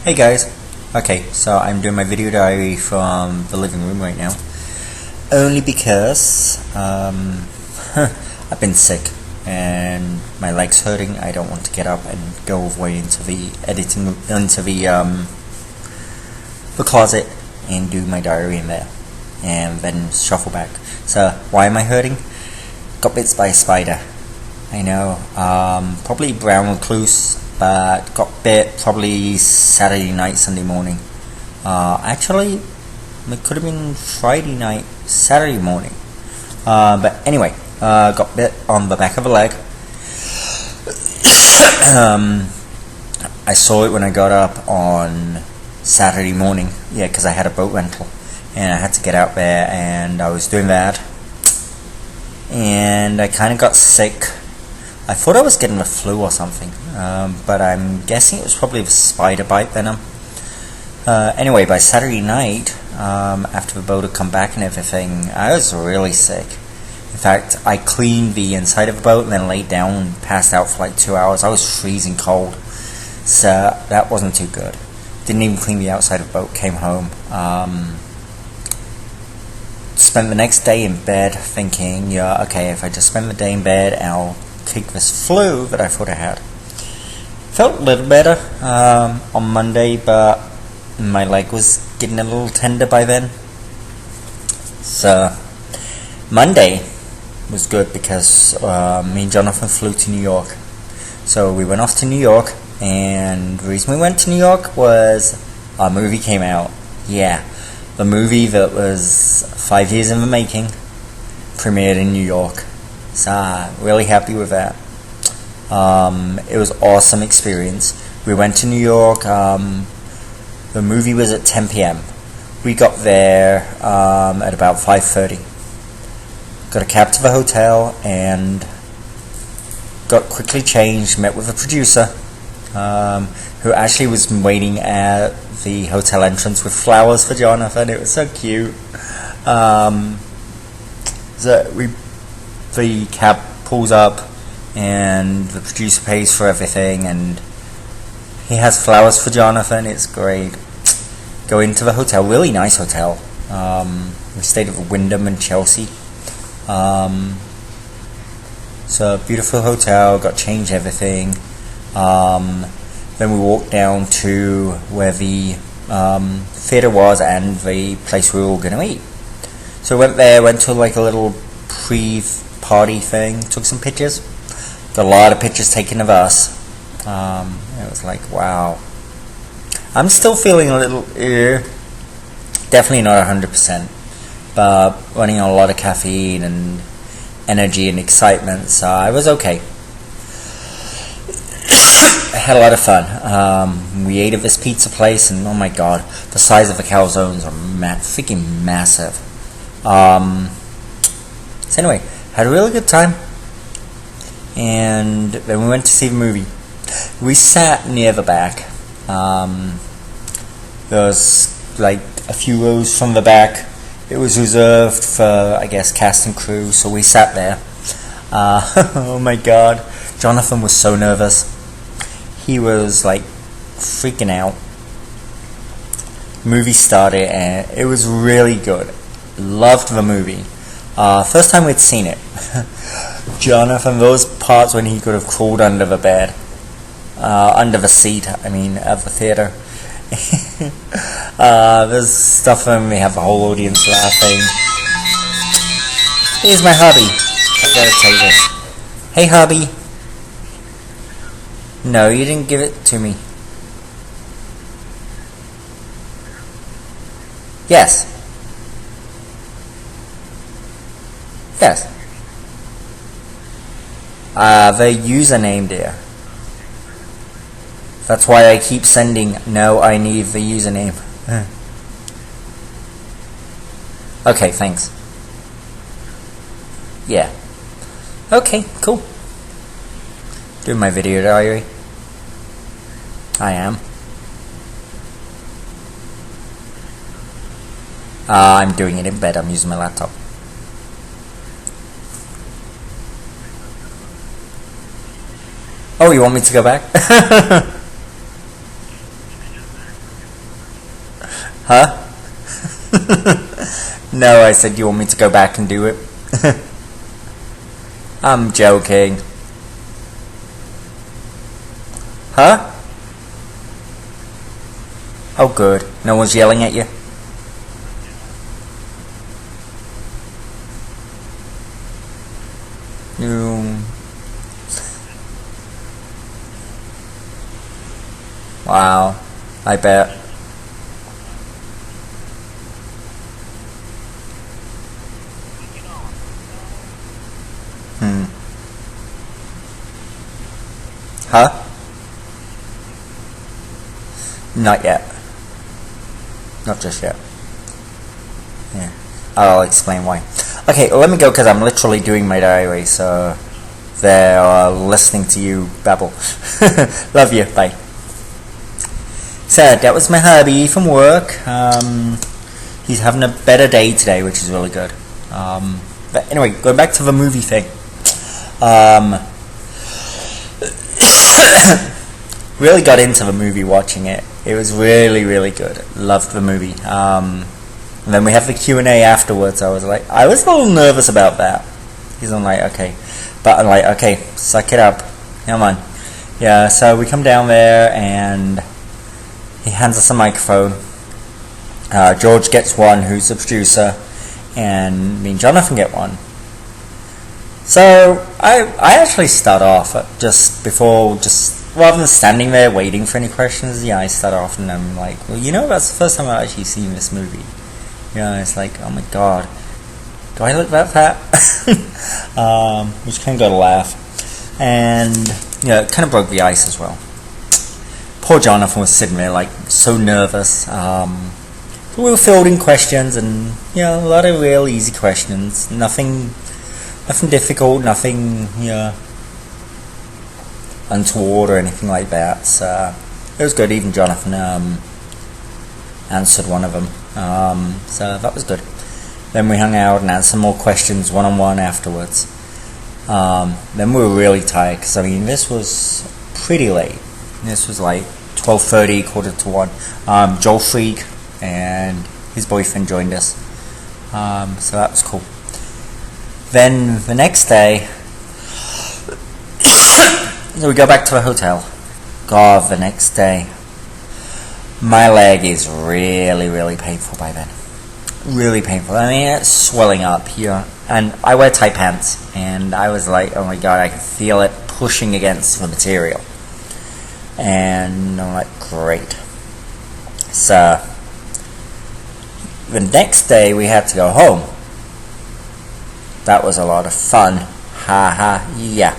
Hey guys, okay, so I'm doing my video diary from the living room right now, only because I've been sick and my leg's hurting. I don't want to get up and go all the way into the the closet and do my diary in there and then shuffle back. So why am I hurting? Got bit by a spider. I know, probably brown recluse, but got bit probably Saturday night, Sunday morning. Actually, it could have been Friday night, Saturday morning. But anyway, got bit on the back of the leg. I saw it when I got up on Saturday morning. Yeah, because I had a boat rental, and I had to get out there, and I was doing that. And I kind of got sick. I thought I was getting the flu or something, but I'm guessing it was probably the spider bite venom. Anyway, by Saturday night, after the boat had come back and everything, I was really sick. In fact, I cleaned the inside of the boat and then laid down and passed out for like 2 hours. I was freezing cold, so that wasn't too good. Didn't even clean the outside of the boat, came home. Spent the next day in bed thinking, yeah, okay, if I just spend the day in bed, I'll kick this flu that I thought I had. Felt a little better on Monday, but my leg was getting a little tender by then. So Monday was good because me and Jonathan flew to New York. So we went off to New York, and the reason we went to New York was our movie came out. Yeah, the movie that was 5 years in the making premiered in New York. So really happy with that. It was an awesome experience. We went to New York. The movie was at 10 p.m. We got there at about 5:30. Got a cab to the hotel and got quickly changed. Met with a producer who actually was waiting at the hotel entrance with flowers for Jonathan. It was so cute. The cab pulls up and the producer pays for everything, and he has flowers for Jonathan. It's great. Go into the hotel, really nice hotel. We stayed at the Wyndham in Chelsea. So beautiful hotel, got changed everything. Then we walked down to where the theatre was and the place we were all going to eat. So went there, went to like a little pre-party thing, took some pictures. Got a lot of pictures taken of us. It was like, wow. I'm still feeling a little definitely not 100%, but running on a lot of caffeine and energy and excitement, so I was okay. I had a lot of fun. We ate at this pizza place, and oh my god, the size of the calzones are freaking massive. So anyway, had a really good time, and then we went to see the movie. We sat near the back. There was like a few rows from the back. It was reserved for, I guess, cast and crew, so we sat there. Oh my god, Jonathan was so nervous. He was like freaking out. Movie started and it was really good. Loved the movie. First time we'd seen it. Jonathan, those parts when he could have crawled under the bed, under the seat, I mean, of the theater. There's stuff when we have the whole audience laughing. Here's my hubby. I gotta tell you this. Hey hubby. No, you didn't give it to me. Yes. Yes. The username, dear. That's why I keep sending, no, I need the username. Okay, thanks. Yeah. Okay, cool. Doing my video diary. I am. I'm doing it in bed. I'm using my laptop. Oh, you want me to go back? Huh? No, I said you want me to go back and do it. I'm joking. Huh? Oh good, no one's yelling at you? Wow, I bet. Huh? Not yet. Not just yet. Yeah. I'll explain why. Okay, let me go because I'm literally doing my diary, so they're listening to you babble. Love you. Bye. So that was my hubby from work. He's having a better day today, which is really good. But anyway, going back to the movie thing. Really got into the movie watching it. It was really, really good. Loved the movie. And then we have the Q&A afterwards. I was a little nervous about that. Because I'm like, okay. But I'm like, okay, suck it up. Come on. Yeah, so we come down there and he hands us a microphone. George gets one, who's the producer, and me and Jonathan get one. So I actually start off rather than standing there waiting for any questions. Yeah, I start off and I'm like, well, that's the first time I've actually seen this movie. It's like, oh my god, do I look that fat? Which kind of got a laugh, and it kind of broke the ice as well. Poor Jonathan was sitting there like so nervous. So we were fielding questions, and a lot of real easy questions. Nothing difficult. Nothing untoward or anything like that. So it was good. Even Jonathan answered one of them. So that was good. Then we hung out and answered more questions one-on-one afterwards. Then we were really tired because this was pretty late. This was like 12:30, 1:45. Joel Freak and his boyfriend joined us. So that was cool. Then the next day, we go back to the hotel. God, the next day, my leg is really, really painful by then. Really painful. It's swelling up here. And I wear tight pants, and I was like, oh my god, I can feel it pushing against the material. And I'm like, great. So the next day we had to go home. That was a lot of fun. Yeah.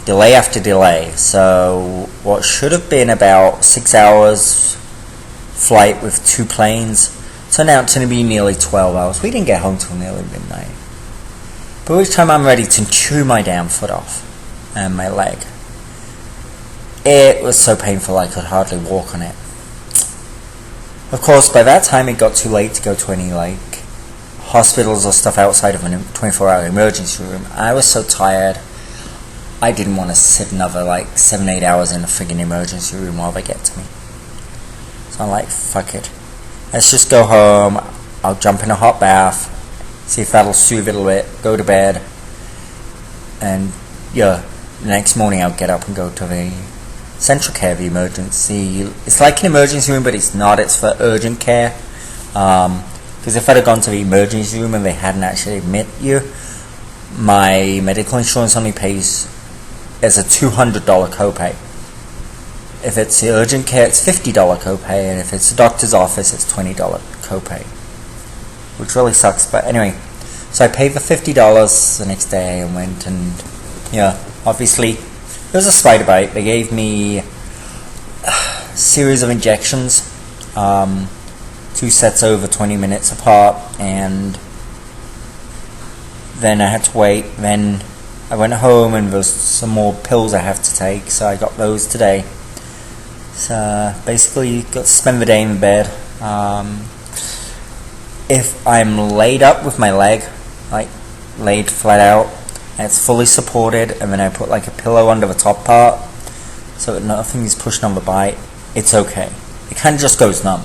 Delay after delay. So what should have been about 6 hours flight with 2 planes turned out to be nearly 12 hours. We didn't get home till nearly midnight. But each time I'm ready to chew my damn foot off and my leg, it was so painful I could hardly walk on it. Of course, by that time it got too late to go to any hospitals or stuff outside of a 24-hour emergency room. I was so tired, I didn't want to sit another 7-8 hours in a friggin' emergency room while they get to me. So I'm like, fuck it. Let's just go home. I'll jump in a hot bath, see if that'll soothe it a little bit, go to bed, and the next morning I'll get up and go to the central care, the emergency. It's like an emergency room, but it's not. It's for urgent care. Because if I'd have gone to the emergency room and they hadn't actually admit you, my medical insurance only pays as a $200 copay. If it's urgent care, it's $50 copay, and if it's a doctor's office, it's $20 copay, which really sucks. But anyway, so I paid the $50 the next day and went, and obviously it was a spider bite. They gave me a series of injections, 2 sets over 20 minutes apart, and then I had to wait. Then I went home and there was some more pills I have to take, so I got those today. So basically got to spend the day in bed. If I'm laid up with my leg, laid flat out, and it's fully supported, and then I put a pillow under the top part so that nothing is pushing on the bite, it's okay. It kind of just goes numb.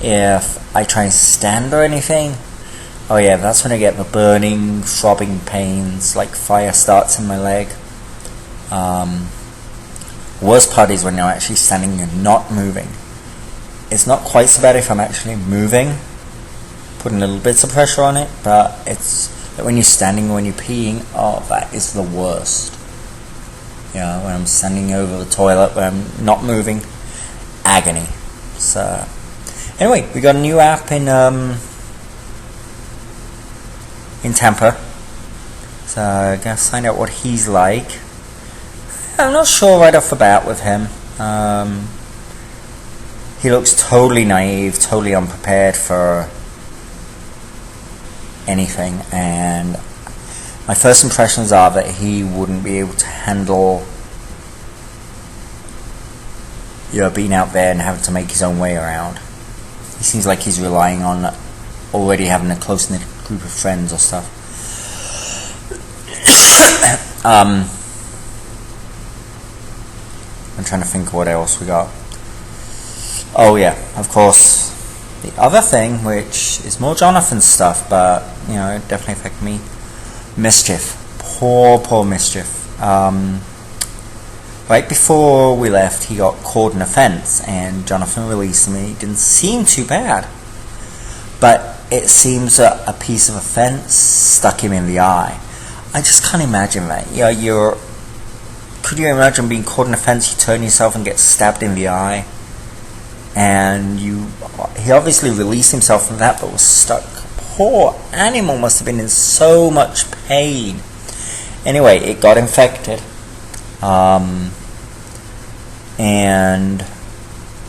if I try and stand or anything, oh yeah, that's when I get the burning, throbbing pains, like fire starts in my leg. Worst part is when you're actually standing and not moving. It's not quite so bad if I'm actually moving, putting little bits of pressure on it, but it's that when you're standing, when you're peeing, oh, that is the worst. Yeah, when I'm standing over the toilet, when I'm not moving, agony. So, anyway, we got a new app in Tampa. So I'm gonna find out what he's like. I'm not sure right off the bat with him. He looks totally naive, totally unprepared for anything, and my first impressions are that he wouldn't be able to handle being out there and having to make his own way around. He seems like he's relying on already having a close-knit group of friends or stuff. I'm trying to think what else we got. Oh yeah, of course, the other thing, which is more Jonathan's stuff, but it definitely affected me. Mischief. Poor Mischief. Right before we left, he got caught in a fence, and Jonathan released him, and he didn't seem too bad. But it seems a piece of a fence stuck him in the eye. I just can't imagine that. Could you imagine being caught in a fence, you turn yourself and get stabbed in the eye? And he obviously released himself from that, but was stuck. Poor animal must have been in so much pain. Anyway, it got infected. And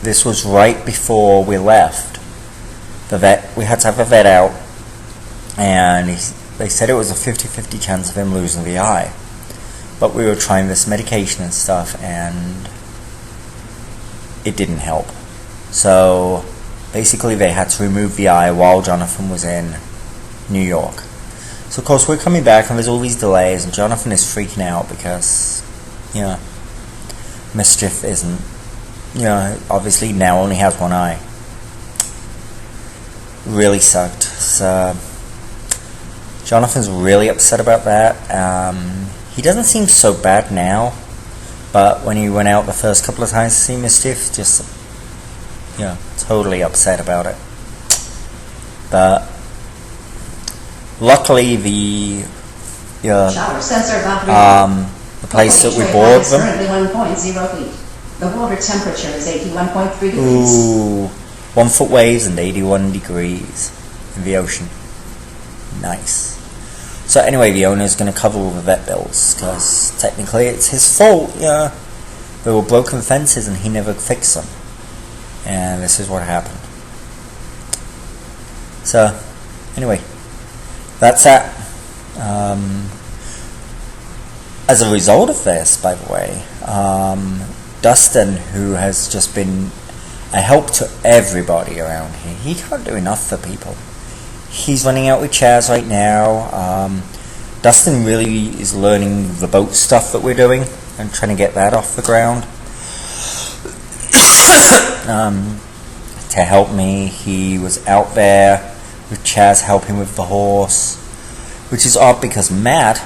this was right before we left. We had to have a vet out, and they said it was a 50-50 chance of him losing the eye. But we were trying this medication and stuff, and it didn't help. So basically they had to remove the eye while Jonathan was in New York. So of course we're coming back, and there's all these delays, and Jonathan is freaking out because Mischief isn't, obviously now only has one eye. Really sucked. So Jonathan's really upset about that. He doesn't seem so bad now, but when he went out the first couple of times to see Mischief, just totally upset about it. But luckily the place that we bored them. Currently 1.0 feet. The water temperature is 81.3 degrees. Ooh, 1 foot waves and 81 degrees in the ocean. Nice. So anyway, the owner's going to cover all the vet bills, because technically it's his fault. There were broken fences and he never fixed them. And this is what happened. So, anyway, that's that. As a result of this, by the way, Dustin, who has just been a help to everybody around here, he can't do enough for people. He's running out with Chaz right now. Dustin really is learning the boat stuff that we're doing and trying to get that off the ground. To help me, he was out there with Chaz helping with the horse, which is odd because Matt,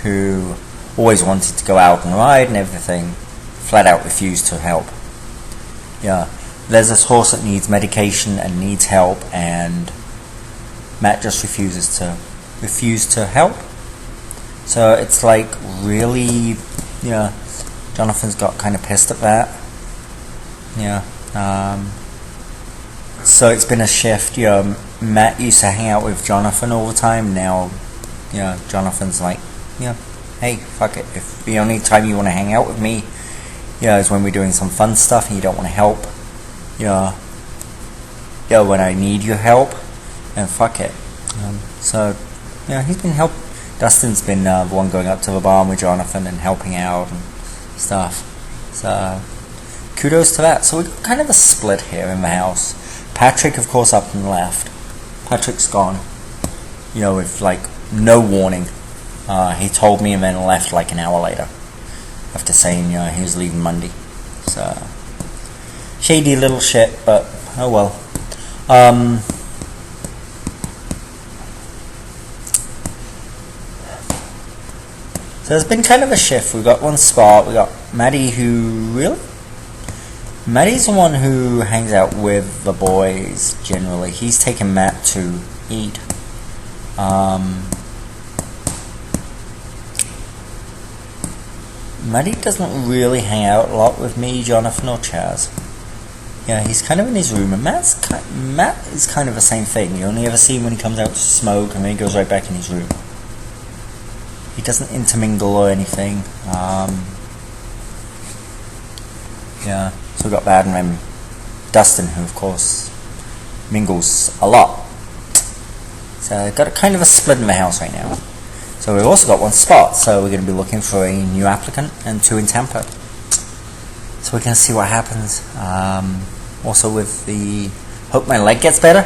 who always wanted to go out and ride and everything, flat out refused to help. There's this horse that needs medication and needs help, and Matt just refused to help. So it's like really, Jonathan's got kind of pissed at that. So it's been a shift. Matt used to hang out with Jonathan all the time. Now, Jonathan's like, hey, fuck it. If the only time you want to hang out with me, is when we're doing some fun stuff and you don't want to help, when I need your help, and fuck it. He's been Dustin's been the one going up to the barn with Jonathan and helping out and stuff. So kudos to that. So we've got kind of a split here in the house. Patrick, of course, up and left. Patrick's gone, with like no warning. He told me and then left like an hour later after saying he was leaving Monday. So shady little shit, but oh well. So there's been kind of a shift. We've got one spot. We got Maddie, Maddie's the one who hangs out with the boys generally. He's taken Matt to eat. Maddie doesn't really hang out a lot with me, Jonathan, or Chaz. Yeah, he's kind of in his room, and Matt is kind of the same thing. You only ever see him when he comes out to smoke, and then he goes right back in his room. He doesn't intermingle or anything. Yeah, so we've got that, and then Dustin, who of course mingles a lot. So I've got a kind of a split in the house right now. So we've also got one spot, so we're going to be looking for a new applicant and 2 in Tampa. So we're going to see what happens. Also with the... hope my leg gets better.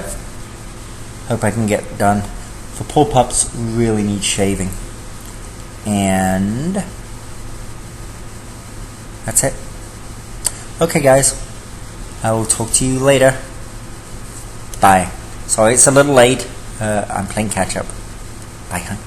Hope I can get done. The poor pups really need shaving. And... that's it. Okay guys, I will talk to you later. Bye. Sorry it's a little late. I'm playing catch up. Bye, huh?